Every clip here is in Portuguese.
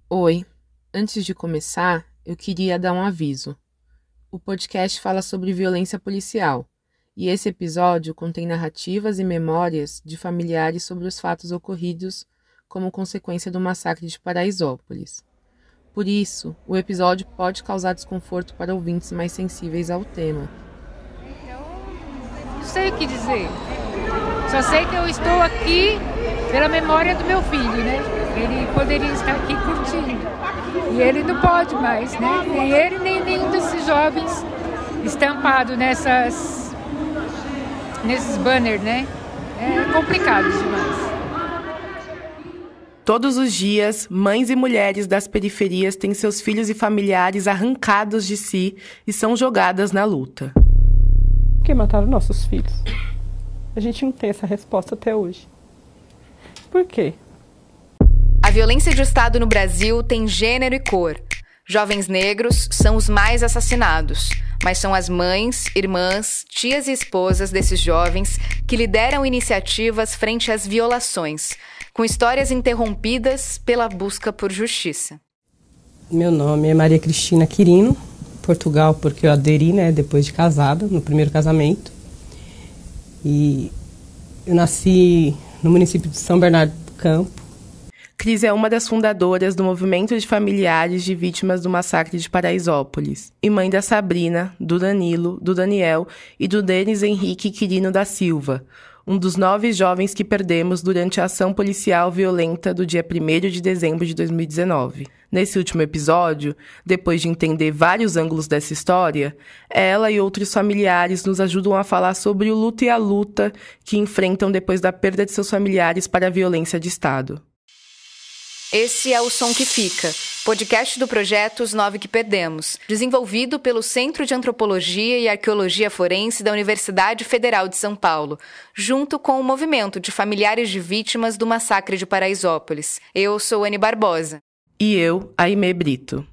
Oi, antes de começar, eu queria dar um aviso. O podcast fala sobre violência policial, e esse episódio contém narrativas e memórias de familiares sobre os fatos ocorridos como consequência do massacre de Paraisópolis. Por isso, o episódio pode causar desconforto para ouvintes mais sensíveis ao tema. Não sei o que dizer. Só sei que eu estou aqui pela memória do meu filho, né? Ele poderia estar aqui curtindo. E ele não pode mais, né? Nem ele, nem nenhum desses jovens estampados nesses banners, né? É complicado demais. Todos os dias, mães e mulheres das periferias têm seus filhos e familiares arrancados de si e são jogadas na luta. Por que mataram nossos filhos? A gente não tem essa resposta até hoje. Por quê? A violência de Estado no Brasil tem gênero e cor. Jovens negros são os mais assassinados, mas são as mães, irmãs, tias e esposas desses jovens que lideram iniciativas frente às violações, com histórias interrompidas pela busca por justiça. Meu nome é Maria Cristina Quirino, Portugal, porque eu aderi, depois de casada, no primeiro casamento. E eu nasci no município de São Bernardo do Campo. Cris é uma das fundadoras do movimento de familiares de vítimas do massacre de Paraisópolis e mãe da Sabrina, do Danilo, do Daniel e do Denis Henrique Quirino da Silva, um dos 9 jovens que perdemos durante a ação policial violenta do dia 1º de dezembro de 2019. Nesse último episódio, depois de entender vários ângulos dessa história, ela e outros familiares nos ajudam a falar sobre o luto e a luta que enfrentam depois da perda de seus familiares para a violência de Estado. Esse é o Som que Fica, podcast do projeto Os 9 que Perdemos, desenvolvido pelo Centro de Antropologia e Arqueologia Forense da Universidade Federal de São Paulo, junto com o movimento de familiares de vítimas do massacre de Paraisópolis. Eu sou Anne Barbosa. E eu, Aimee Brito.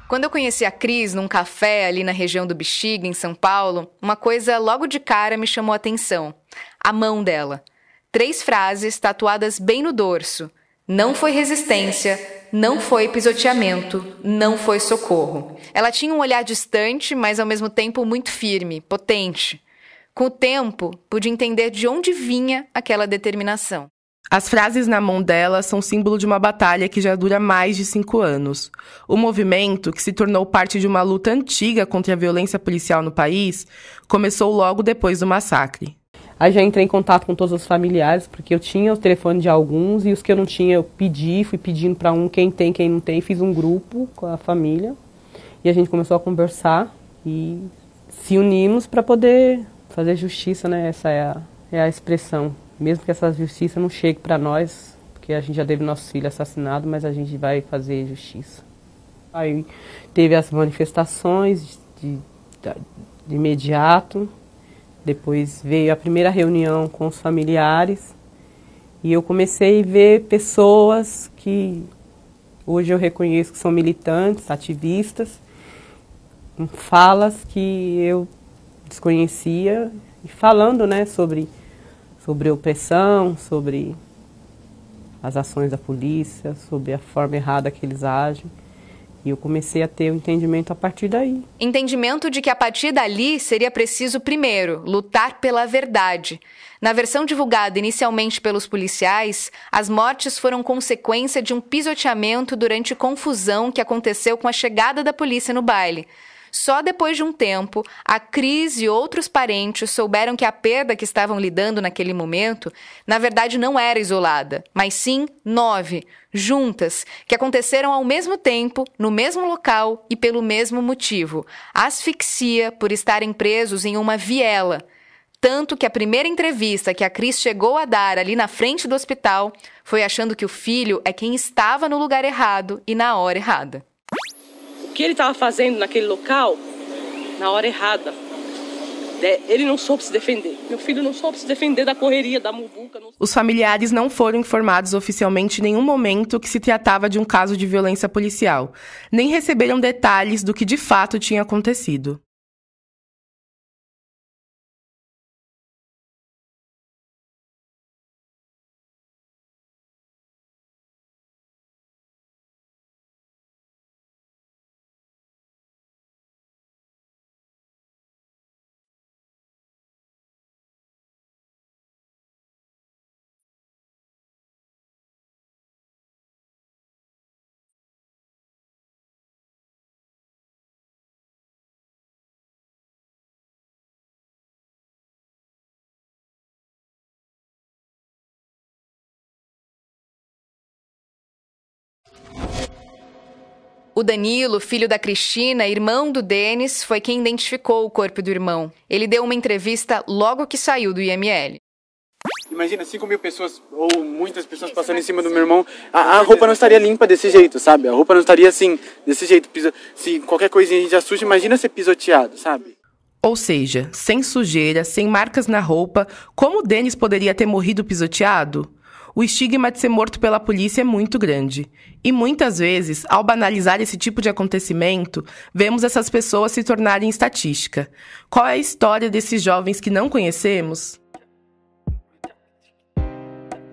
Quando eu conheci a Cris num café ali na região do Bexiga, em São Paulo, uma coisa logo de cara me chamou a atenção. A mão dela. 3 frases tatuadas bem no dorso. Não foi resistência, não foi pisoteamento, não foi socorro. Ela tinha um olhar distante, mas ao mesmo tempo muito firme, potente. Com o tempo, pude entender de onde vinha aquela determinação. As frases na mão dela são símbolo de uma batalha que já dura mais de 5 anos. O movimento, que se tornou parte de uma luta antiga contra a violência policial no país, começou logo depois do massacre. Aí já entrei em contato com todos os familiares, porque eu tinha o telefone de alguns e os que eu não tinha eu fui pedindo para quem tem, quem não tem. Fiz um grupo com a família e a gente começou a conversar e se unimos para poder fazer justiça, Essa é a expressão. Mesmo que essa justiça não chegue para nós, porque a gente já teve nosso filho assassinado, mas a gente vai fazer justiça. Aí teve as manifestações de imediato, depois veio a primeira reunião com os familiares e eu comecei a ver pessoas que hoje eu reconheço que são militantes, ativistas, com falas que eu desconhecia e falando, sobre opressão, sobre as ações da polícia, sobre a forma errada que eles agem. E eu comecei a ter um entendimento a partir daí. Entendimento de que a partir dali seria preciso, primeiro, lutar pela verdade. Na versão divulgada inicialmente pelos policiais, as mortes foram consequência de um pisoteamento durante confusão que aconteceu com a chegada da polícia no baile. Só depois de um tempo, a Cris e outros parentes souberam que a perda que estavam lidando naquele momento, na verdade não era isolada, mas sim 9, juntas, que aconteceram ao mesmo tempo, no mesmo local e pelo mesmo motivo: asfixia por estarem presos em uma viela. Tanto que a primeira entrevista que a Cris chegou a dar ali na frente do hospital foi achando que o filho é quem estava no lugar errado e na hora errada. O que ele estava fazendo naquele local, na hora errada. Ele não soube se defender. Meu filho não soube se defender da correria, da muvuca. Os familiares não foram informados oficialmente em nenhum momento que se tratava de um caso de violência policial, nem receberam detalhes do que de fato tinha acontecido. O Danilo, filho da Cristina, irmão do Denis, foi quem identificou o corpo do irmão. Ele deu uma entrevista logo que saiu do IML. Imagina 5.000 pessoas ou muitas pessoas passando em cima do meu irmão. A roupa não estaria limpa desse jeito, sabe? A roupa não estaria assim, desse jeito. Se qualquer coisinha já suja, imagina ser pisoteado, sabe? Ou seja, sem sujeira, sem marcas na roupa, como o Denis poderia ter morrido pisoteado? O estigma de ser morto pela polícia é muito grande. E muitas vezes, ao banalizar esse tipo de acontecimento, vemos essas pessoas se tornarem estatística. Qual é a história desses jovens que não conhecemos?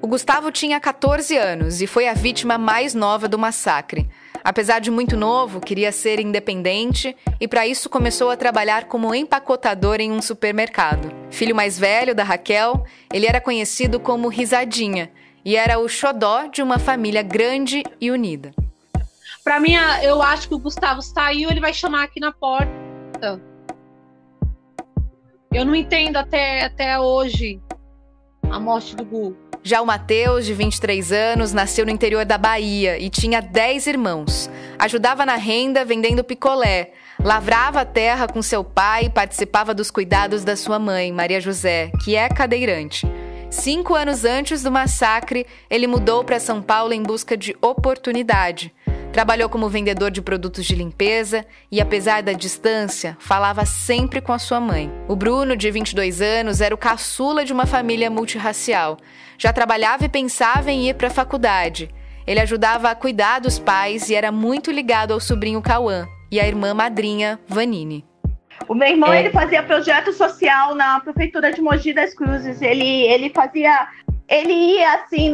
O Gustavo tinha 14 anos e foi a vítima mais nova do massacre. Apesar de muito novo, queria ser independente e para isso começou a trabalhar como empacotador em um supermercado. Filho mais velho da Raquel, ele era conhecido como Risadinha e era o xodó de uma família grande e unida. Para mim, eu acho que o Gustavo saiu, ele vai chamar aqui na porta. Eu não entendo até hoje a morte do Gu. Já o Matheus, de 23 anos, nasceu no interior da Bahia e tinha 10 irmãos. Ajudava na renda vendendo picolé, lavrava a terra com seu pai e participava dos cuidados da sua mãe, Maria José, que é cadeirante. 5 anos antes do massacre, ele mudou para São Paulo em busca de oportunidade. Trabalhou como vendedor de produtos de limpeza e, apesar da distância, falava sempre com a sua mãe. O Bruno, de 22 anos, era o caçula de uma família multirracial. Já trabalhava e pensava em ir para a faculdade. Ele ajudava a cuidar dos pais e era muito ligado ao sobrinho Cauã e à irmã madrinha, Vanine. O meu irmão, ele fazia projeto social na prefeitura de Mogi das Cruzes. Ele ia assim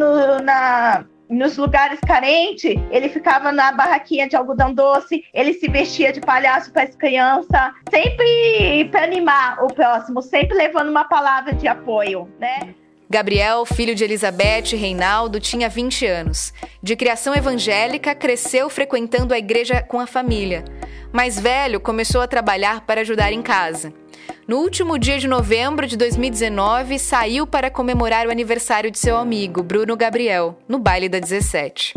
nos lugares carentes, ele ficava na barraquinha de algodão doce, ele se vestia de palhaço para as crianças, sempre para animar o próximo, sempre levando uma palavra de apoio, né? Gabriel, filho de Elizabeth e Reinaldo, tinha 20 anos. De criação evangélica, cresceu frequentando a igreja com a família. Mais velho, começou a trabalhar para ajudar em casa. No último dia de novembro de 2019, saiu para comemorar o aniversário de seu amigo, Bruno Gabriel, no baile da 17.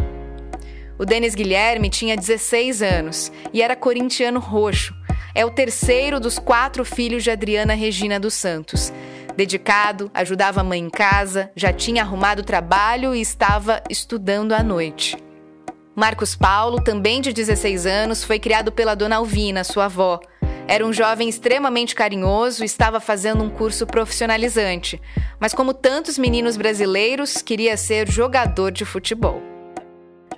O Denis Guilherme tinha 16 anos e era corintiano roxo. É o terceiro dos 4 filhos de Adriana Regina dos Santos. Dedicado, ajudava a mãe em casa, já tinha arrumado trabalho e estava estudando à noite. Marcos Paulo, também de 16 anos, foi criado pela dona Alvina, sua avó. Era um jovem extremamente carinhoso e estava fazendo um curso profissionalizante. Mas como tantos meninos brasileiros, queria ser jogador de futebol.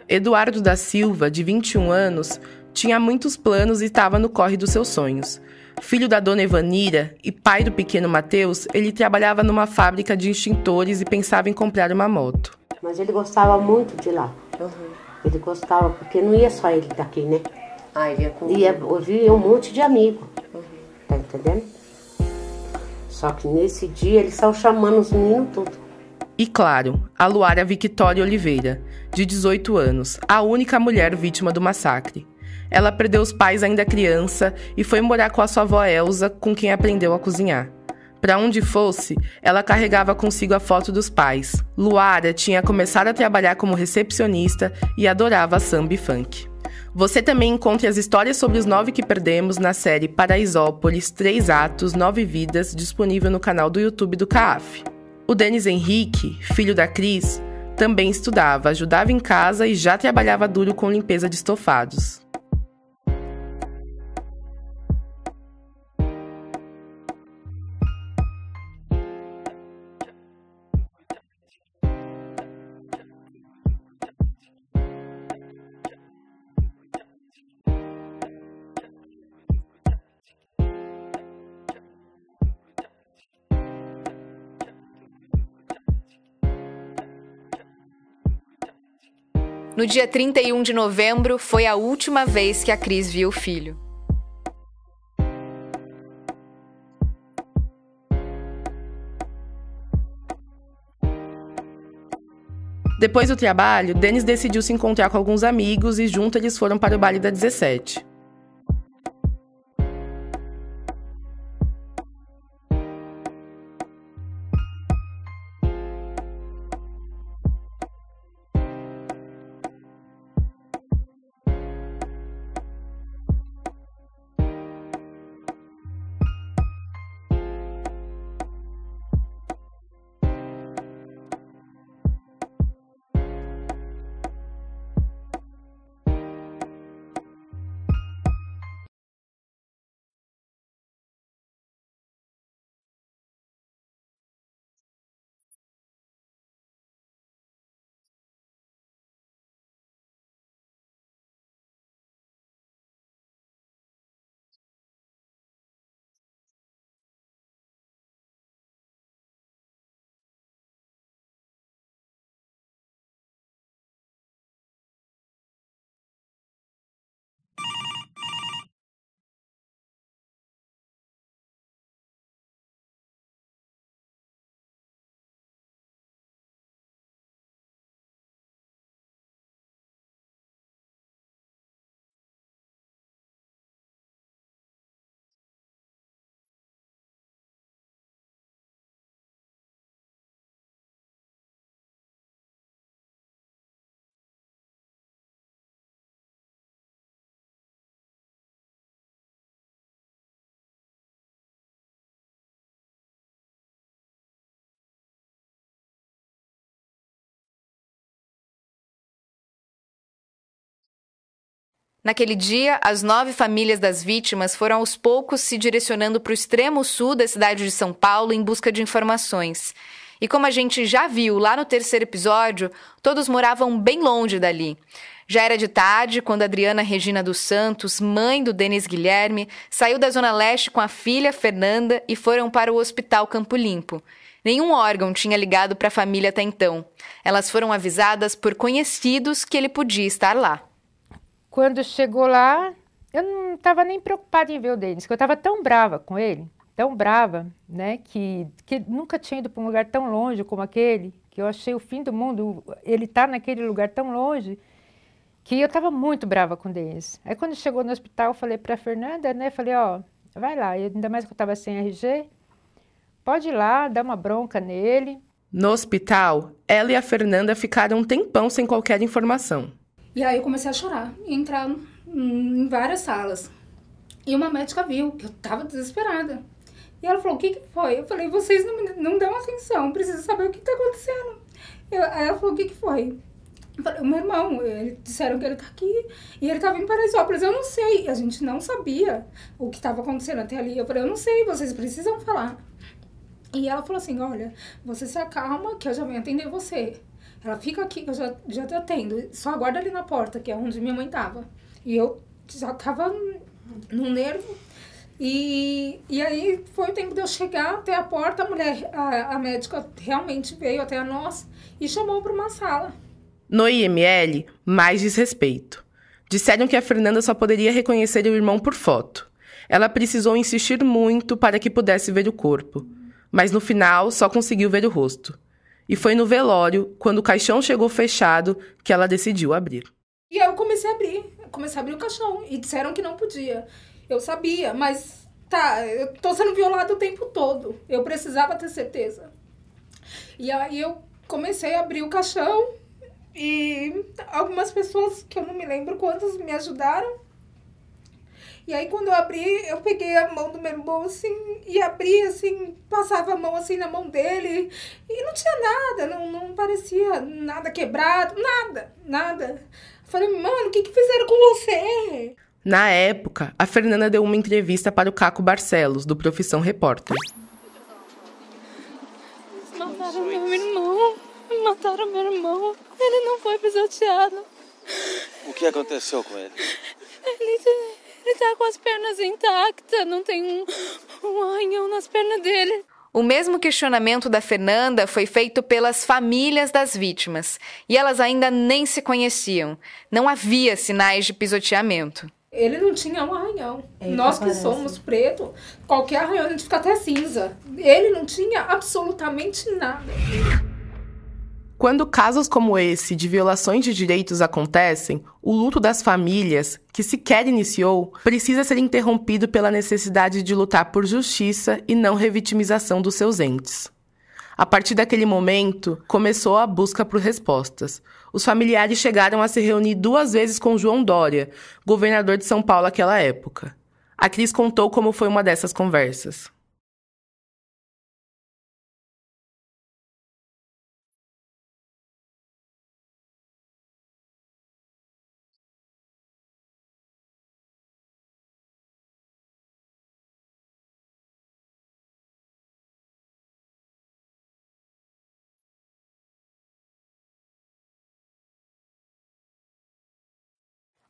Eduardo da Silva, de 21 anos, tinha muitos planos e estava no corre dos seus sonhos. Filho da dona Evanira e pai do pequeno Matheus, ele trabalhava numa fábrica de extintores e pensava em comprar uma moto. Mas ele gostava muito de lá. Ele gostava, porque não ia só ele daqui, né? Ele ia com... Ia um monte de amigo. Tá entendendo? Só que nesse dia ele saiu chamando os meninos tudo. E claro, a Luara Victória Oliveira, de 18 anos, a única mulher vítima do massacre. Ela perdeu os pais ainda criança e foi morar com a sua avó Elza, com quem aprendeu a cozinhar. Para onde fosse, ela carregava consigo a foto dos pais. Luara tinha começado a trabalhar como recepcionista e adorava samba e funk. Você também encontra as histórias sobre os 9 que perdemos na série Paraisópolis, 3 atos, 9 vidas, disponível no canal do YouTube do CAAF. O Denis Henrique, filho da Cris, também estudava, ajudava em casa e já trabalhava duro com limpeza de estofados. No dia 31 de novembro, foi a última vez que a Cris viu o filho. Depois do trabalho, Denis decidiu se encontrar com alguns amigos e juntos eles foram para o baile da 17. Naquele dia, as 9 famílias das vítimas foram aos poucos se direcionando para o extremo sul da cidade de São Paulo em busca de informações. E como a gente já viu lá no 3º episódio, todos moravam bem longe dali. Já era de tarde quando Adriana Regina dos Santos, mãe do Denis Guilherme, saiu da Zona Leste com a filha Fernanda e foram para o Hospital Campo Limpo. Nenhum órgão tinha ligado para a família até então. Elas foram avisadas por conhecidos que ele podia estar lá. Quando chegou lá, eu não estava nem preocupada em ver o Denis, porque eu estava tão brava com ele, tão brava, né, que nunca tinha ido para um lugar tão longe como aquele, que eu achei o fim do mundo, ele estar naquele lugar tão longe, que eu estava muito brava com o Denis. Aí quando chegou no hospital, eu falei para a Fernanda, né, falei, ó, vai lá, ainda mais que eu estava sem RG, pode ir lá, dar uma bronca nele. No hospital, ela e a Fernanda ficaram um tempão sem qualquer informação. E aí eu comecei a chorar e entrar em várias salas. E uma médica viu que eu tava desesperada. E ela falou, o que foi? Eu falei, vocês não dão atenção, preciso saber o que tá acontecendo. Aí ela falou, o que foi? Eu falei, o meu irmão, eles disseram que ele tá aqui e ele tava em Paraisópolis. Eu não sei, a gente não sabia o que tava acontecendo até ali. Eu falei, eu não sei, vocês precisam falar. E ela falou assim, olha, você se acalma que eu já venho atender você. Ela fica aqui, que eu já te atendo. Só aguarda ali na porta, que é onde minha mãe tava. E eu já tava num nervo. E aí foi o tempo de eu chegar até a porta. A médica realmente veio até nós e chamou para uma sala. No IML, mais desrespeito. Disseram que a Fernanda só poderia reconhecer o irmão por foto. Ela precisou insistir muito para que pudesse ver o corpo. Mas no final, só conseguiu ver o rosto. E foi no velório, quando o caixão chegou fechado, que ela decidiu abrir. E aí eu comecei a abrir o caixão. E disseram que não podia. Eu sabia, mas eu tô sendo violada o tempo todo. Eu precisava ter certeza. E aí eu comecei a abrir o caixão e algumas pessoas, que eu não me lembro quantas, me ajudaram. E aí, quando eu abri, eu peguei a mão do meu irmão, assim, e abri, assim, passava a mão, assim, na mão dele. E não tinha nada, não parecia nada quebrado, nada. Eu falei, mano, o que fizeram com você? Na época, a Fernanda deu uma entrevista para o Caco Barcelos, do Profissão Repórter. Mataram meu irmão. Ele não foi pisoteado. O que aconteceu com ele? Ele tá com as pernas intactas, não tem um arranhão nas pernas dele. O mesmo questionamento da Fernanda foi feito pelas famílias das vítimas, e elas ainda nem se conheciam. Não havia sinais de pisoteamento. Ele não tinha um arranhão. Nós que somos pretos, qualquer arranhão a gente fica até cinza. Ele não tinha absolutamente nada. Quando casos como esse de violações de direitos acontecem, o luto das famílias, que sequer iniciou, precisa ser interrompido pela necessidade de lutar por justiça e não revitimização dos seus entes. A partir daquele momento, começou a busca por respostas. Os familiares chegaram a se reunir 2 vezes com João Dória, governador de São Paulo naquela época. A Cris contou como foi uma dessas conversas.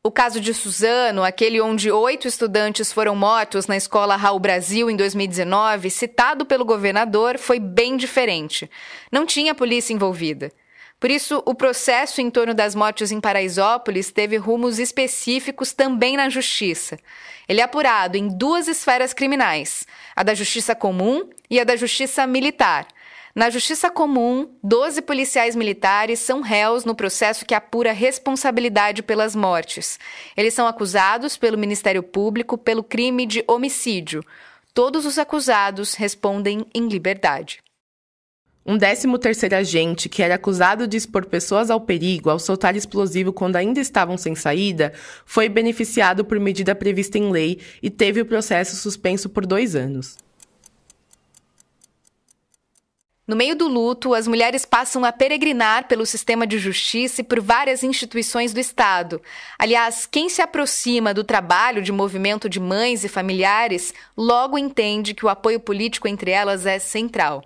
O caso de Suzano, aquele onde 8 estudantes foram mortos na escola Raul Brasil em 2019, citado pelo governador, foi bem diferente. Não tinha polícia envolvida. Por isso, o processo em torno das mortes em Paraisópolis teve rumos específicos também na justiça. Ele é apurado em 2 esferas criminais, a da justiça comum e a da justiça militar. Na Justiça Comum, 12 policiais militares são réus no processo que apura responsabilidade pelas mortes. Eles são acusados pelo Ministério Público pelo crime de homicídio. Todos os acusados respondem em liberdade. Um 13º agente, que era acusado de expor pessoas ao perigo ao soltar explosivo quando ainda estavam sem saída, foi beneficiado por medida prevista em lei e teve o processo suspenso por 2 anos. No meio do luto, as mulheres passam a peregrinar pelo sistema de justiça e por várias instituições do Estado. Aliás, quem se aproxima do trabalho de movimento de mães e familiares logo entende que o apoio político entre elas é central.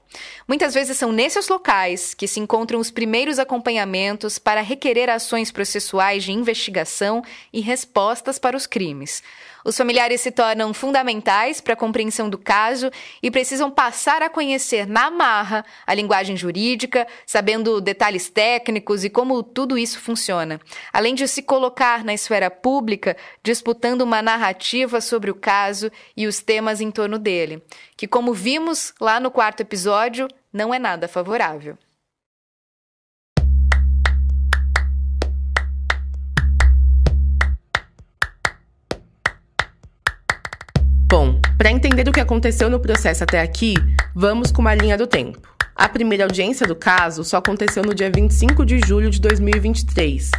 Muitas vezes são nesses locais que se encontram os primeiros acompanhamentos para requerer ações processuais de investigação e respostas para os crimes. Os familiares se tornam fundamentais para a compreensão do caso e precisam passar a conhecer na marra a linguagem jurídica, sabendo detalhes técnicos e como tudo isso funciona. Além de se colocar na esfera pública, disputando uma narrativa sobre o caso e os temas em torno dele, que, como vimos lá no 4º episódio, não é nada favorável. Bom, para entender o que aconteceu no processo até aqui, vamos com uma linha do tempo. A primeira audiência do caso só aconteceu no dia 25 de julho de 2023,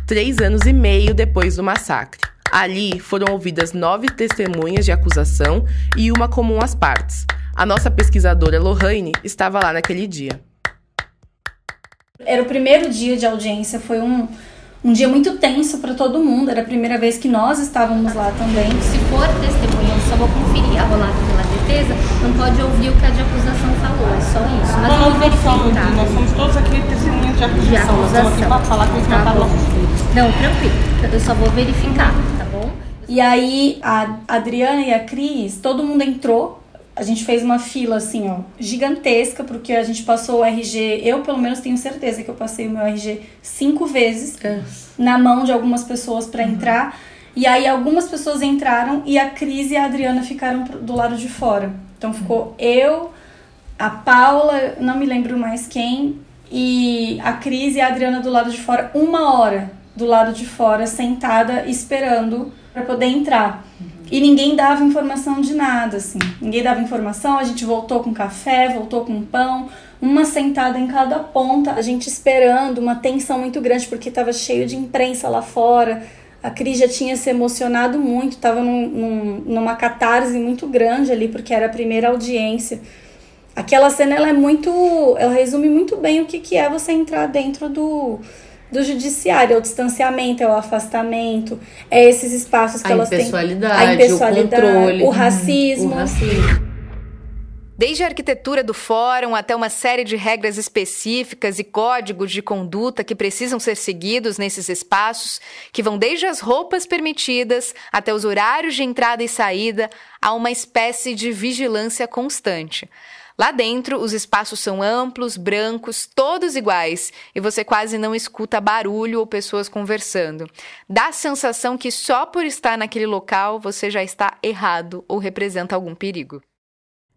3 anos e meio depois do massacre. Ali foram ouvidas 9 testemunhas de acusação e uma comum às partes. A nossa pesquisadora Lohane estava lá naquele dia. Era o primeiro dia de audiência, foi um dia muito tenso para todo mundo, era a primeira vez que nós estávamos lá também. Se for testemunha, eu só vou conferir a rolada pela defesa, não pode ouvir o que a de acusação falou, é só isso. Mas não, nós somos todos aqui testemunhas de acusação. Nós estamos aqui para falar que eles mataram nossos filhos. Não, tranquilo, eu só vou verificar, tá bom? E aí, a Adriana e a Cris, todo mundo entrou. A gente fez uma fila, assim, ó, gigantesca, porque a gente passou o RG... Eu, pelo menos, tenho certeza que eu passei o meu RG 5 vezes na mão de algumas pessoas para entrar. E aí, algumas pessoas entraram e a Cris e a Adriana ficaram do lado de fora. Então, ficou eu, a Paula, não me lembro mais quem, e a Cris e a Adriana do lado de fora, 1 hora do lado de fora, sentada, esperando para poder entrar. E ninguém dava informação de nada, assim. Ninguém dava informação, a gente voltou com café, voltou com pão, uma sentada em cada ponta, a gente esperando, uma tensão muito grande, porque estava cheio de imprensa lá fora. A Cris já tinha se emocionado muito, estava numa catarse muito grande ali, porque era a primeira audiência. Aquela cena, ela resume muito bem o que é você entrar dentro do judiciário, é o distanciamento, é o afastamento, é esses espaços que elas têm. A impessoalidade, o controle, o racismo. Desde a arquitetura do fórum até uma série de regras específicas e códigos de conduta que precisam ser seguidos nesses espaços, que vão desde as roupas permitidas até os horários de entrada e saída, há uma espécie de vigilância constante. Lá dentro, os espaços são amplos, brancos, todos iguais, e você quase não escuta barulho ou pessoas conversando. Dá a sensação que só por estar naquele local você já está errado ou representa algum perigo.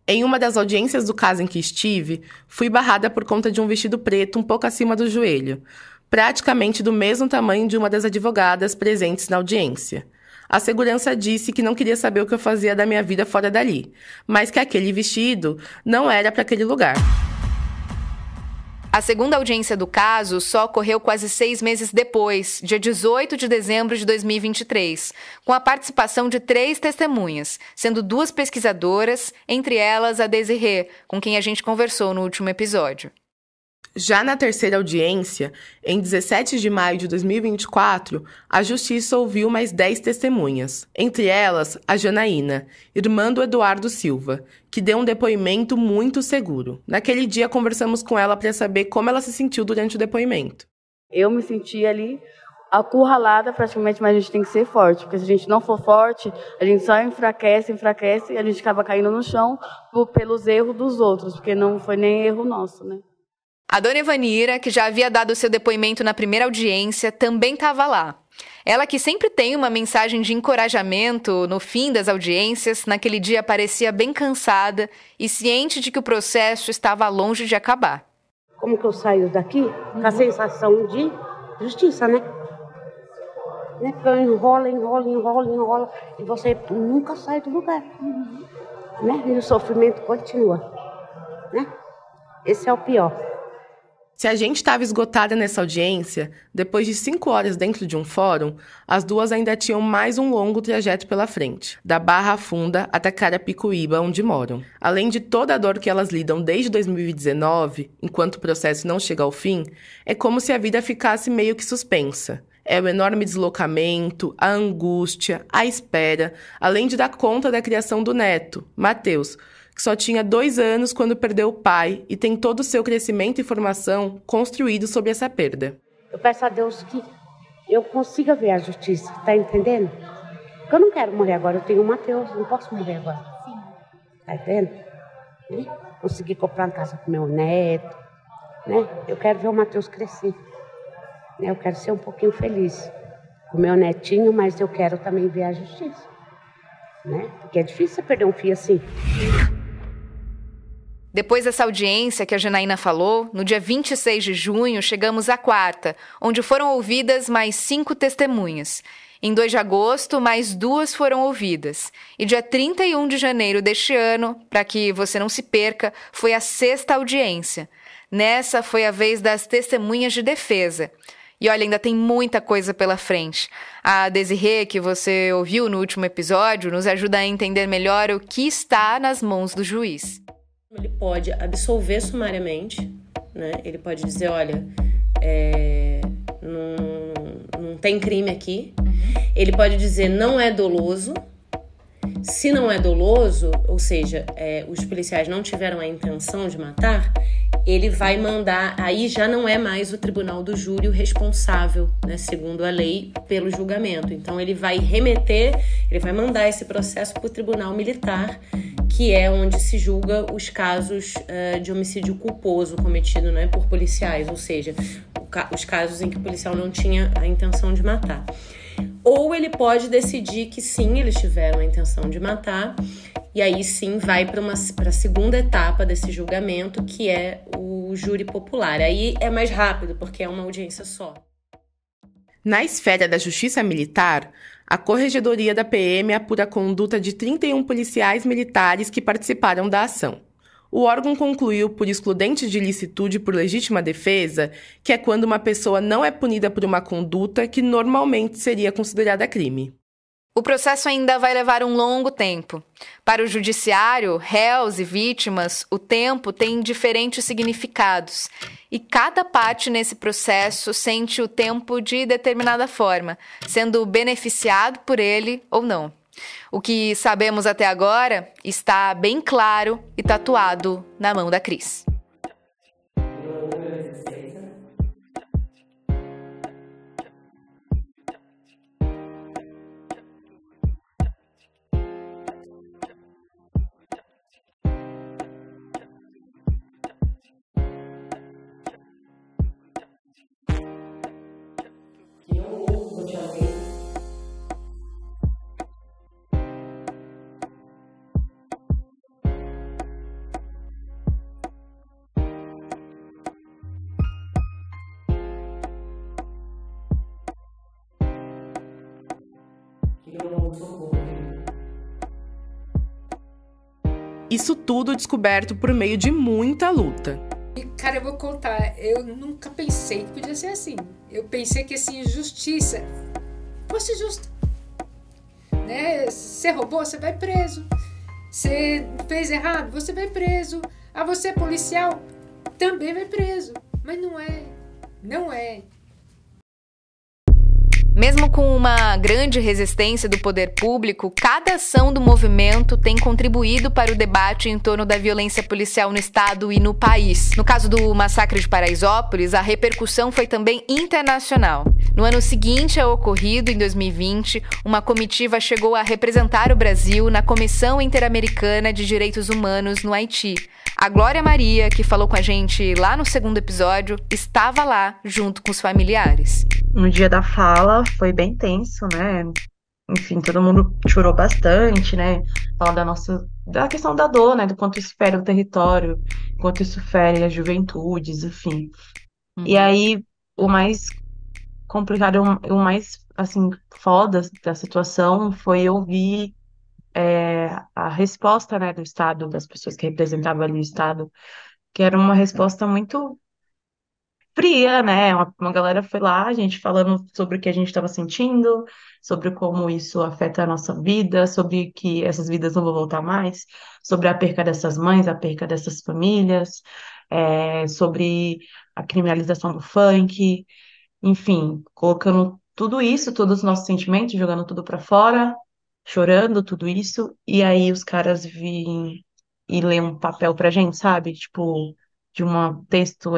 Em uma das audiências do caso em que estive, fui barrada por conta de um vestido preto um pouco acima do joelho, praticamente do mesmo tamanho de uma das advogadas presentes na audiência. A segurança disse que não queria saber o que eu fazia da minha vida fora dali, mas que aquele vestido não era para aquele lugar. A segunda audiência do caso só ocorreu quase 6 meses depois, dia 18 de dezembro de 2023, com a participação de 3 testemunhas, sendo 2 pesquisadoras, entre elas a Desirê, com quem a gente conversou no último episódio. Já na terceira audiência, em 17 de maio de 2024, a Justiça ouviu mais 10 testemunhas, entre elas a Janaína, irmã do Eduardo Silva, que deu um depoimento muito seguro. Naquele dia, conversamos com ela para saber como ela se sentiu durante o depoimento. Eu me senti ali acurralada praticamente, mas a gente tem que ser forte, porque se a gente não for forte, a gente só enfraquece e a gente acaba caindo no chão pelos erros dos outros, porque não foi nem erro nosso, né? A dona Evanira, que já havia dado seu depoimento na primeira audiência, também estava lá. Ela, que sempre tem uma mensagem de encorajamento no fim das audiências, naquele dia parecia bem cansada e ciente de que o processo estava longe de acabar. Como que eu saio daqui? Com a sensação de justiça, né? Porque eu enrolo, e você nunca sai do lugar. Né? E o sofrimento continua. Né? Esse é o pior. Se a gente estava esgotada nessa audiência, depois de 5 horas dentro de um fórum, as duas ainda tinham mais um longo trajeto pela frente, da Barra Funda até Carapicuíba, onde moram. Além de toda a dor que elas lidam desde 2019, enquanto o processo não chega ao fim, é como se a vida ficasse meio que suspensa. É o enorme deslocamento, a angústia, a espera, além de dar conta da criação do neto, Matheus, que só tinha 2 anos quando perdeu o pai e tem todo o seu crescimento e formação construído sobre essa perda. Eu peço a Deus que eu consiga ver a justiça, tá entendendo? Porque eu não quero morrer agora, eu tenho o Matheus, não posso morrer agora. Sim. Tá entendendo? Conseguir comprar uma casa pro meu neto, né? Eu quero ver o Matheus crescer. Eu quero ser um pouquinho feliz com o meu netinho, mas eu quero também ver a justiça, né? Porque é difícil você perder um filho assim. Depois dessa audiência que a Janaína falou, no dia 26 de junho, chegamos à 4ª, onde foram ouvidas mais 5 testemunhas. Em 2 de agosto, mais 2 foram ouvidas. E dia 31 de janeiro deste ano, para que você não se perca, foi a 6ª audiência. Nessa foi a vez das testemunhas de defesa. E olha, ainda tem muita coisa pela frente. A Desirê, que você ouviu no último episódio, nos ajuda a entender melhor o que está nas mãos do juiz. Ele pode absolver sumariamente, né? Ele pode dizer, olha, não tem crime aqui. Ele pode dizer, não é doloso. Se não é doloso, ou seja, os policiais não tiveram a intenção de matar, ele vai mandar, aí já não é mais o tribunal do júri o responsável, né, segundo a lei, pelo julgamento. Então ele vai mandar esse processo para o tribunal militar, que é onde se julga os casos de homicídio culposo cometido, né, por policiais, ou seja, os casos em que o policial não tinha a intenção de matar. Ou ele pode decidir que sim, eles tiveram a intenção de matar, e aí sim vai para a segunda etapa desse julgamento, que é o júri popular. Aí é mais rápido, porque é uma audiência só. Na esfera da Justiça Militar, a Corregedoria da PM apura a conduta de 31 policiais militares que participaram da ação. O órgão concluiu por excludente de ilicitude por legítima defesa, que é quando uma pessoa não é punida por uma conduta que normalmente seria considerada crime. O processo ainda vai levar um longo tempo. Para o judiciário, réus e vítimas, o tempo tem diferentes significados. E cada parte nesse processo sente o tempo de determinada forma, sendo beneficiado por ele ou não. O que sabemos até agora está bem claro e tatuado na mão da Cris. Isso tudo descoberto por meio de muita luta. E, cara, eu vou contar, eu nunca pensei que podia ser assim. Eu pensei que, assim, justiça fosse justa. Né? Você roubou, você vai preso. Você fez errado, você vai preso. Ah, você é policial, também vai preso. Mas não é. Não é. Mesmo com uma grande resistência do poder público, cada ação do movimento tem contribuído para o debate em torno da violência policial no estado e no país. No caso do massacre de Paraisópolis, a repercussão foi também internacional. No ano seguinte ao ocorrido, em 2020, uma comitiva chegou a representar o Brasil na Comissão Interamericana de Direitos Humanos no Haiti. A Glória Maria, que falou com a gente lá no segundo episódio, estava lá junto com os familiares. No dia da fala foi bem tenso, né? Enfim, todo mundo chorou bastante, né? Fala da questão da dor, né? Do quanto isso fere o território, quanto isso fere as juventudes, enfim. E aí, o mais complicado, o mais, assim, foda da situação foi ouvir a resposta, né, do Estado, das pessoas que representavam ali o Estado, que era uma resposta muito fria, né? Uma galera foi lá, a gente falando sobre o que a gente estava sentindo, sobre como isso afeta a nossa vida, sobre que essas vidas não vão voltar mais, sobre a perca dessas mães, a perca dessas famílias, sobre a criminalização do funk, enfim, colocando tudo isso, todos os nossos sentimentos, jogando tudo pra fora, chorando tudo isso, e aí os caras vêm e lêem um papel pra gente, sabe? Tipo, de um texto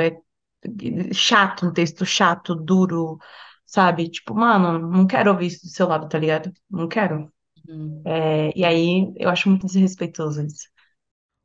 chato, um texto chato, duro, sabe? Tipo, mano, não quero ouvir isso do seu lado, tá ligado? Não quero. E aí eu acho muito desrespeitoso isso.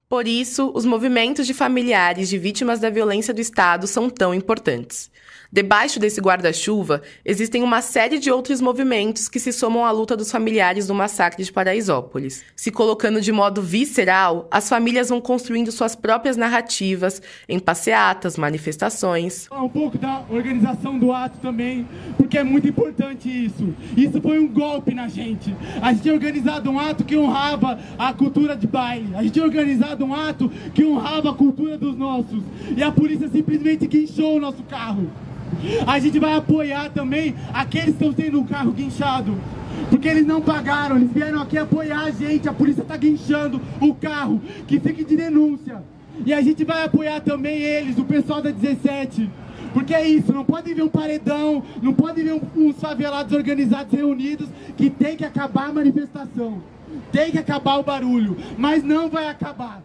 Por isso, os movimentos de familiares de vítimas da violência do Estado são tão importantes. Debaixo desse guarda-chuva, existem uma série de outros movimentos que se somam à luta dos familiares do massacre de Paraisópolis. Se colocando de modo visceral, as famílias vão construindo suas próprias narrativas em passeatas, manifestações. Um pouco da organização do ato também, porque é muito importante isso. Isso foi um golpe na gente. A gente tinha organizado um ato que honrava a cultura de baile. A gente tinha organizado um ato que honrava a cultura dos nossos. E a polícia simplesmente guinchou o nosso carro. A gente vai apoiar também aqueles que estão tendo o carro guinchado, porque eles não pagaram, eles vieram aqui apoiar a gente. A polícia está guinchando o carro, que fique de denúncia. E a gente vai apoiar também eles, o pessoal da 17. Porque é isso, não pode ver um paredão, não pode ver uns favelados organizados reunidos, que tem que acabar a manifestação, tem que acabar o barulho, mas não vai acabar.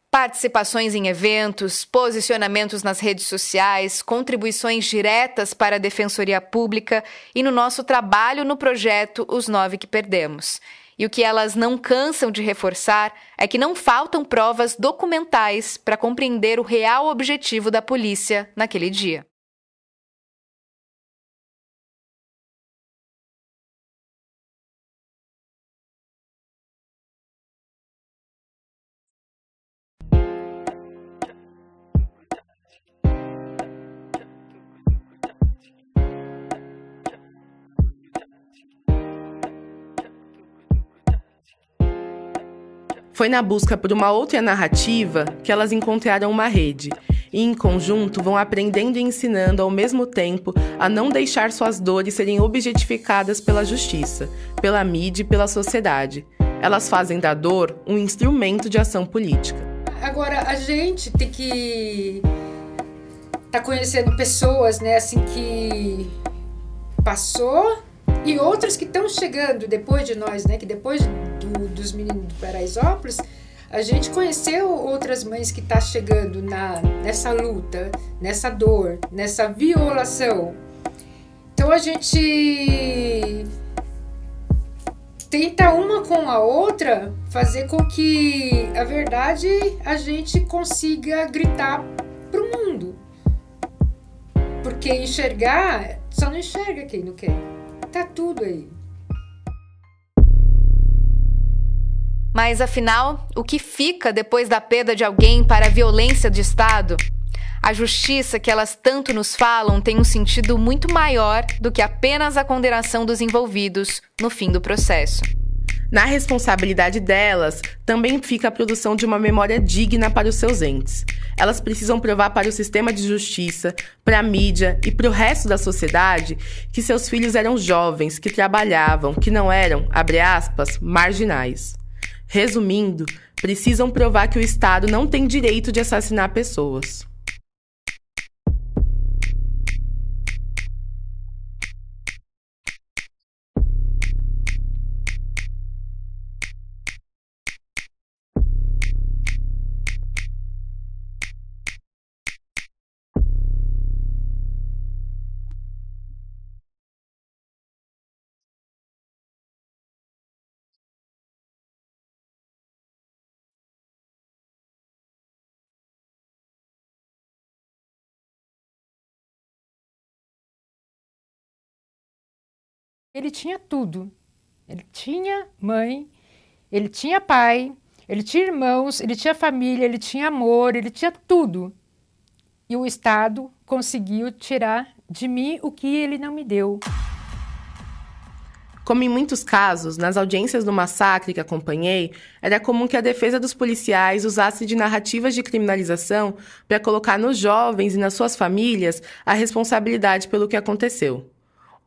Participações em eventos, posicionamentos nas redes sociais, contribuições diretas para a Defensoria Pública e no nosso trabalho no projeto Os 9 que Perdemos. E o que elas não cansam de reforçar é que não faltam provas documentais para compreender o real objetivo da polícia naquele dia. Foi na busca por uma outra narrativa que elas encontraram uma rede e, em conjunto, vão aprendendo e ensinando ao mesmo tempo a não deixar suas dores serem objetificadas pela justiça, pela mídia e pela sociedade. Elas fazem da dor um instrumento de ação política. Agora, a gente tem que estar conhecendo pessoas, né, assim, que passou e outras que estão chegando depois de nós, né, que depois dos meninos de Paraisópolis, a gente conheceu outras mães que estão chegando nessa luta, nessa dor, nessa violação. Então a gente tenta uma com a outra fazer com que a verdade a gente consiga gritar pro mundo. Porque enxergar, só não enxerga quem não quer. Tá tudo aí. Mas, afinal, o que fica depois da perda de alguém para a violência de Estado? A justiça que elas tanto nos falam tem um sentido muito maior do que apenas a condenação dos envolvidos no fim do processo. Na responsabilidade delas, também fica a produção de uma memória digna para os seus entes. Elas precisam provar para o sistema de justiça, para a mídia e para o resto da sociedade que seus filhos eram jovens, que trabalhavam, que não eram, abre aspas, marginais. Resumindo, precisam provar que o Estado não tem direito de assassinar pessoas. Ele tinha tudo. Ele tinha mãe, ele tinha pai, ele tinha irmãos, ele tinha família, ele tinha amor, ele tinha tudo. E o Estado conseguiu tirar de mim o que ele não me deu. Como em muitos casos, nas audiências do massacre que acompanhei, era comum que a defesa dos policiais usasse de narrativas de criminalização para colocar nos jovens e nas suas famílias a responsabilidade pelo que aconteceu.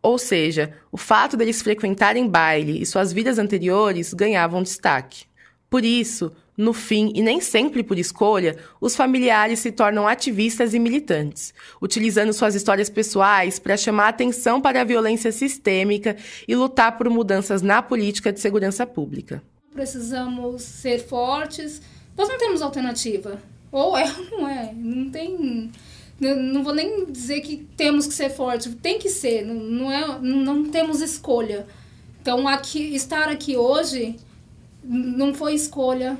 Ou seja, o fato deles frequentarem baile e suas vidas anteriores ganhavam destaque. Por isso, no fim, e nem sempre por escolha, os familiares se tornam ativistas e militantes, utilizando suas histórias pessoais para chamar atenção para a violência sistêmica e lutar por mudanças na política de segurança pública. Precisamos ser fortes, nós não temos alternativa. Ou é ou não é, não tem... Não vou nem dizer que temos que ser fortes, tem que ser, não temos escolha. Então, estar aqui hoje não foi escolha,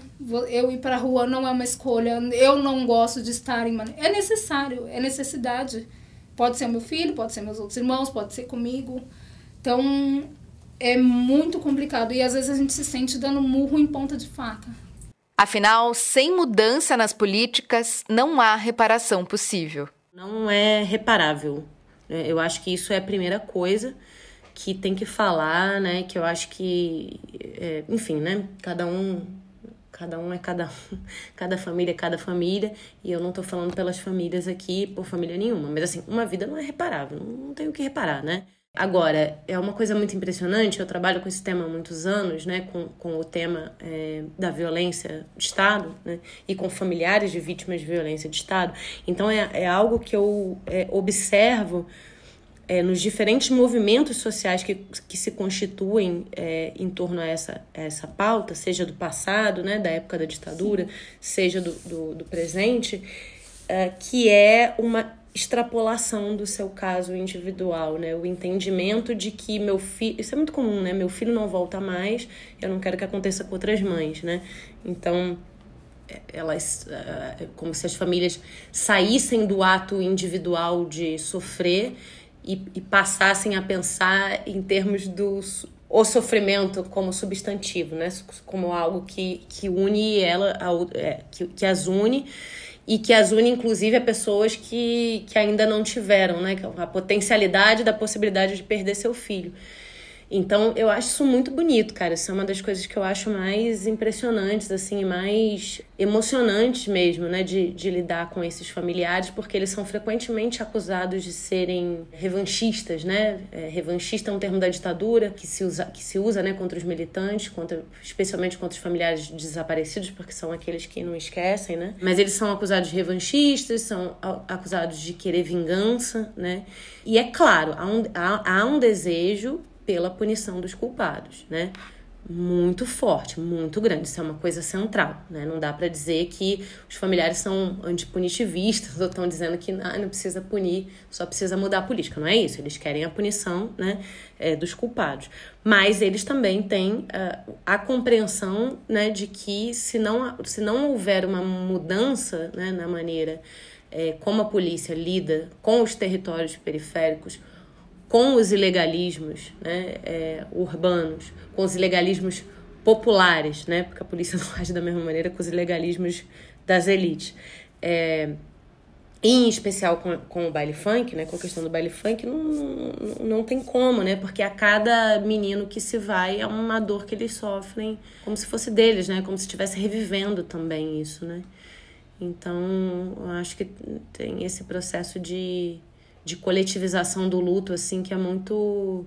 eu ir para a rua não é uma escolha, eu não gosto de estar em... É necessário, é necessidade. Pode ser meu filho, pode ser meus outros irmãos, pode ser comigo. Então, é muito complicado e às vezes a gente se sente dando murro em ponta de faca. Afinal, sem mudança nas políticas, não há reparação possível. Não é reparável. Eu acho que isso é a primeira coisa que tem que falar, né? Que eu acho que, enfim, né? Cada um é cada um, cada família é cada família, e eu não tô falando pelas famílias aqui, por família nenhuma. Mas, assim, uma vida não é reparável, não tem o que reparar, né? Agora, é uma coisa muito impressionante, eu trabalho com esse tema há muitos anos, né, com o tema da violência de Estado, né, e com familiares de vítimas de violência de Estado. Então, é algo que eu observo nos diferentes movimentos sociais que se constituem em torno a essa pauta, seja do passado, né, da época da ditadura, sim, seja do presente, que é uma extrapolação do seu caso individual, né? O entendimento de que meu filho... Isso é muito comum, né? Meu filho não volta mais, eu não quero que aconteça com outras mães, né? Então, elas... como se as famílias saíssem do ato individual de sofrer e passassem a pensar em termos o sofrimento como substantivo, né? Como algo que une ela, que as une, e que as une, inclusive, a pessoas que ainda não tiveram, né? A potencialidade da possibilidade de perder seu filho. Então, eu acho isso muito bonito, cara. Isso é uma das coisas que eu acho mais impressionantes, assim, mais emocionantes mesmo, né? De lidar com esses familiares, porque eles são frequentemente acusados de serem revanchistas, né? Revanchista é um termo da ditadura que se usa, né, contra os militantes, especialmente contra os familiares desaparecidos, porque são aqueles que não esquecem, né? Mas eles são acusados de revanchistas, são acusados de querer vingança, né? E é claro, há um desejo pela punição dos culpados, né? Muito forte, muito grande. Isso é uma coisa central, né? Não dá para dizer que os familiares são antipunitivistas ou estão dizendo que não precisa punir, só precisa mudar a política. Não é isso. Eles querem a punição, né, dos culpados. Mas eles também têm a compreensão, né, de que se não houver uma mudança, né, na maneira como a polícia lida com os territórios periféricos, com os ilegalismos, né, urbanos, com os ilegalismos populares, né, porque a polícia não age da mesma maneira com os ilegalismos das elites. em especial com o baile funk, né, com a questão do baile funk, não tem como, né, porque a cada menino que se vai é uma dor que eles sofrem como se fosse deles, né, como se estivesse revivendo também isso, né. Então, eu acho que tem esse processo de coletivização do luto, assim, que é muito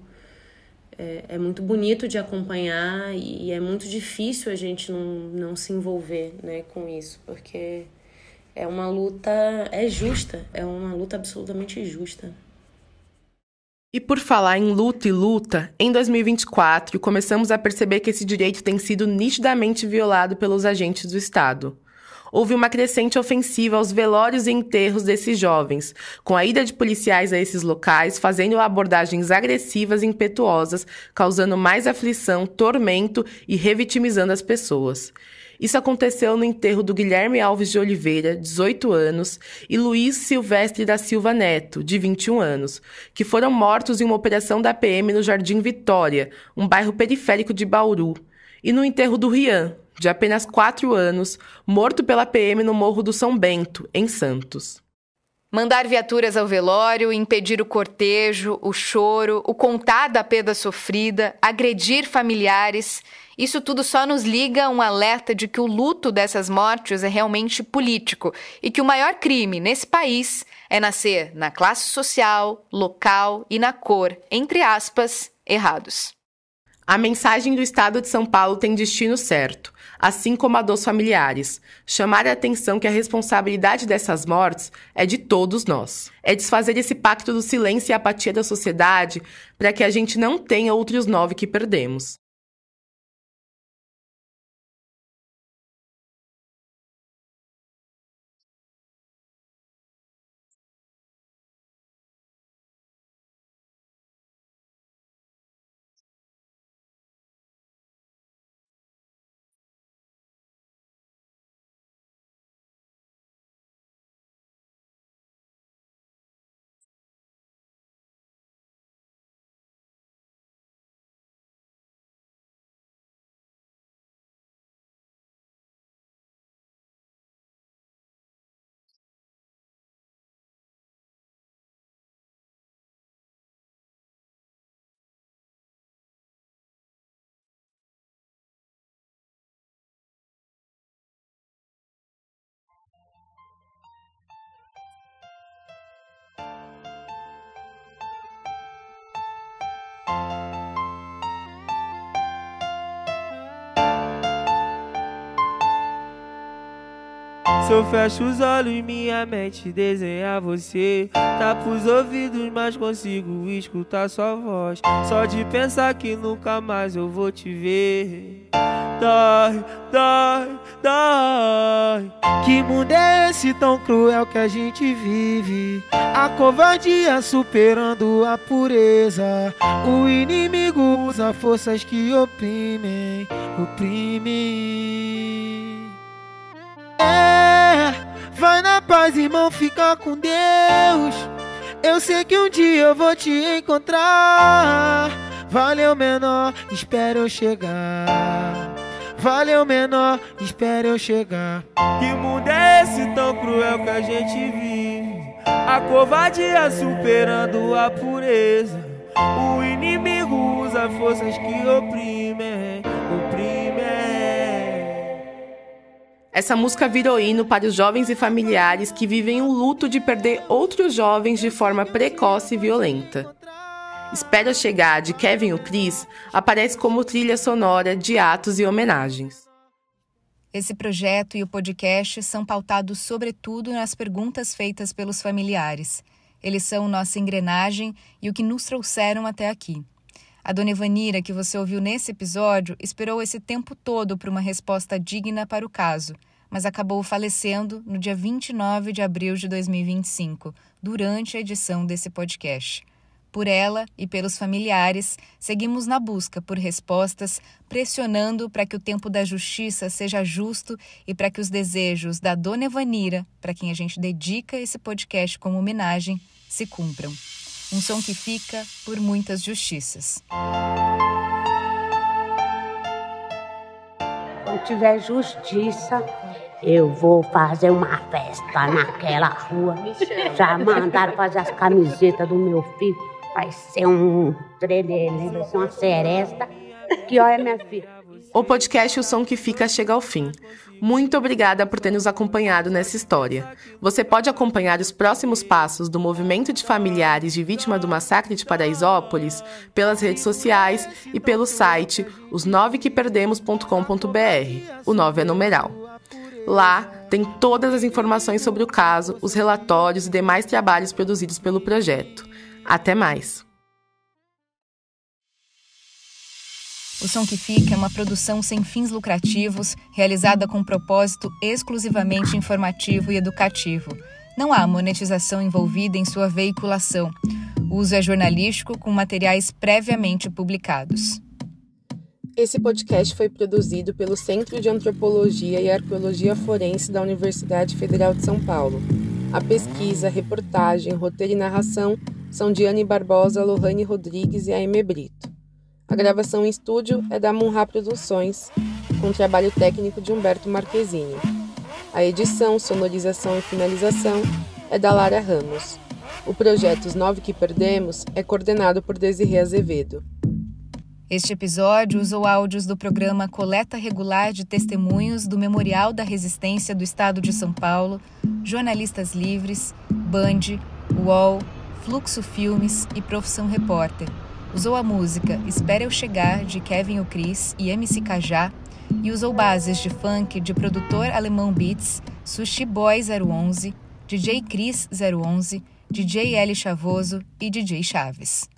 bonito de acompanhar e é muito difícil a gente não se envolver, né, com isso, porque é uma luta justa, é uma luta absolutamente justa. E por falar em luta e luta, em 2024 começamos a perceber que esse direito tem sido nitidamente violado pelos agentes do Estado. Houve uma crescente ofensiva aos velórios e enterros desses jovens, com a ida de policiais a esses locais, fazendo abordagens agressivas e impetuosas, causando mais aflição, tormento e revitimizando as pessoas. Isso aconteceu no enterro do Guilherme Alves de Oliveira, 18 anos, e Luiz Silvestre da Silva Neto, de 21 anos, que foram mortos em uma operação da PM no Jardim Vitória, um bairro periférico de Bauru, e no enterro do Rian, de apenas 4 anos, morto pela PM no Morro do São Bento, em Santos. Mandar viaturas ao velório, impedir o cortejo, o choro, o contar da perda sofrida, agredir familiares, isso tudo só nos liga um alerta de que o luto dessas mortes é realmente político e que o maior crime nesse país é nascer na classe social, local e na cor, entre aspas, errados. A mensagem do Estado de São Paulo tem destino certo, assim como a dos familiares. Chamar a atenção que a responsabilidade dessas mortes é de todos nós. É desfazer esse pacto do silêncio e apatia da sociedade para que a gente não tenha outros 9 que perdemos. Se eu fecho os olhos e minha mente desenha você, tapo os ouvidos, mas consigo escutar sua voz. Só de pensar que nunca mais eu vou te ver. Dói, dói, dói. Que mundo é esse tão cruel que a gente vive? A covardia superando a pureza. O inimigo usa forças que oprimem, oprimem. Vai na paz, irmão, fica com Deus. Eu sei que um dia eu vou te encontrar. Valeu, menor, espera eu chegar. Valeu, menor, espera eu chegar. Que mundo é esse tão cruel que a gente vive? A covardia superando a pureza. O inimigo usa forças que oprimem, oprimem. Essa música virou hino para os jovens e familiares que vivem o luto de perder outros jovens de forma precoce e violenta. Espera Chegar, de Kevin e o Chris, aparece como trilha sonora de atos e homenagens. Esse projeto e o podcast são pautados sobretudo nas perguntas feitas pelos familiares. Eles são nossa engrenagem e o que nos trouxeram até aqui. A dona Evanira, que você ouviu nesse episódio, esperou esse tempo todo por uma resposta digna para o caso, mas acabou falecendo no dia 29 de abril de 2025, durante a edição desse podcast. Por ela e pelos familiares, seguimos na busca por respostas, pressionando para que o tempo da justiça seja justo e para que os desejos da dona Evanira, para quem a gente dedica esse podcast como homenagem, se cumpram. Um som que fica por muitas justiças. Quando tiver justiça, Eu vou fazer uma festa naquela rua. Já mandaram fazer as camisetas do meu filho. Vai ser um trelelê, vai ser uma seresta. Que olha, minha filha. O podcast O Som que Fica chega ao fim. Muito obrigada por ter nos acompanhado nessa história. Você pode acompanhar os próximos passos do movimento de familiares de vítima do massacre de Paraisópolis pelas redes sociais e pelo site os9queperdemos.com.br. O 9 é numeral. Lá tem todas as informações sobre o caso, os relatórios e demais trabalhos produzidos pelo projeto. Até mais! O Som que Fica é uma produção sem fins lucrativos, realizada com propósito exclusivamente informativo e educativo. Não há monetização envolvida em sua veiculação. O uso é jornalístico com materiais previamente publicados. Esse podcast foi produzido pelo Centro de Antropologia e Arqueologia Forense da Universidade Federal de São Paulo. A pesquisa, reportagem, roteiro e narração são de Anne Barbosa, Lohane Rodrigues e Aimee Brito. A gravação em estúdio é da Munhá Produções, com trabalho técnico de Humberto Marquezine. A edição, sonorização e finalização é da Lara Ramos. O projeto Os 9 que Perdemos é coordenado por Desirê Azevedo. Este episódio usou áudios do programa Coleta Regular de Testemunhos do Memorial da Resistência do Estado de São Paulo, Jornalistas Livres, Band, UOL, Fluxo Filmes e Profissão Repórter. Usou a música Espera Eu Chegar, de Kevin o Cris e MC Cajá, e usou bases de funk de produtor Alemão Beats, Sushi Boy 011, DJ Cris 011, DJ L Chavoso e DJ Chaves.